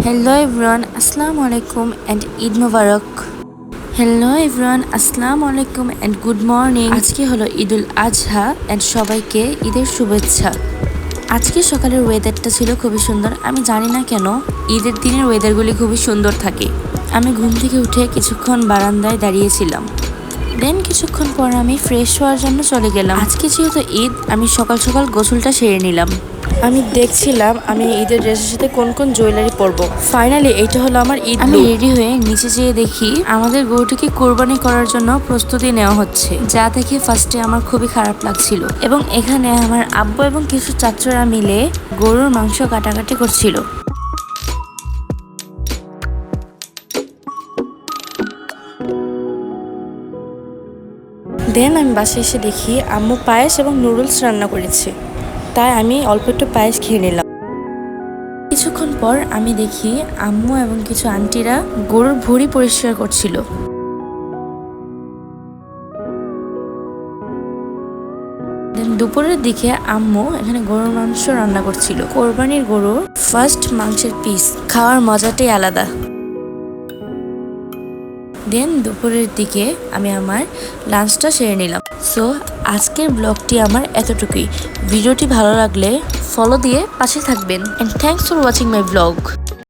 Hello everyone, Assalamu alaikum and Eid Mubarak. Hello everyone, Assalamu alaikum and good morning. আজকে হলো ঈদুল Azha and সবাইকে ঈদের শুভেচ্ছা। আজকে সকালের ওয়েদারটা ছিল খুবই সুন্দর। আমি জানি না কেন ঈদের দিনের ওয়েদারগুলি খুবই সুন্দর থাকে। আমি ঘুম থেকে উঠে কিছুক্ষণ বারান্দায় দাঁড়িয়েছিলাম। দেন কিছুক্ষণ পর আমি ফ্রেশ হওয়ার জন্য চলে গেলাম। আজকে যেহেতু ঈদ, আমি সকাল সকাল গোসলটা সেরে নিলাম। আমি দেখছিলাম আমি ঈদের ড্রেসের সাথে কোন কোন জুয়েলারি পরবো। ফাইনালি এইটা হলো আমার ঈদ। আমি রেডি হয়ে নিচে যেয়ে দেখি আমাদের গরুটিকে কোরবানি করার জন্য প্রস্তুতি নেওয়া হচ্ছে, যা দেখে ফার্স্টে আমার খুবই খারাপ লাগছিল। এবং এখানে আমার আব্বু এবং কিছু চাচুরা মিলে গরুর মাংস কাটাকাটি করছিল। দেন আমি বাসায় এসে দেখি আম্মু পায়েস এবং নুডলস রান্না করেছে, তাই আমি অল্প একটু পায়েস খেয়ে নিলাম। কিছুক্ষণ পর আমি দেখি আম্মু এবং কিছু আন্টিরা গরুর ভুঁড়ি পরিষ্কার করছিল। দুপুরের দিকে আম্মু এখানে গরুর মাংস রান্না করছিল। কোরবানির গরুর ফার্স্ট মাংসের পিস খাওয়ার মজাটাই আলাদা। দেন দুপুরের দিকে আমি আমার লাঞ্চটা সেরে নিলাম। সো আজকের ব্লগটি আমার এতটুকুই। ভিডিওটি ভালো লাগলে ফলো দিয়ে পাশে থাকবেন। And thanks for watching my blog.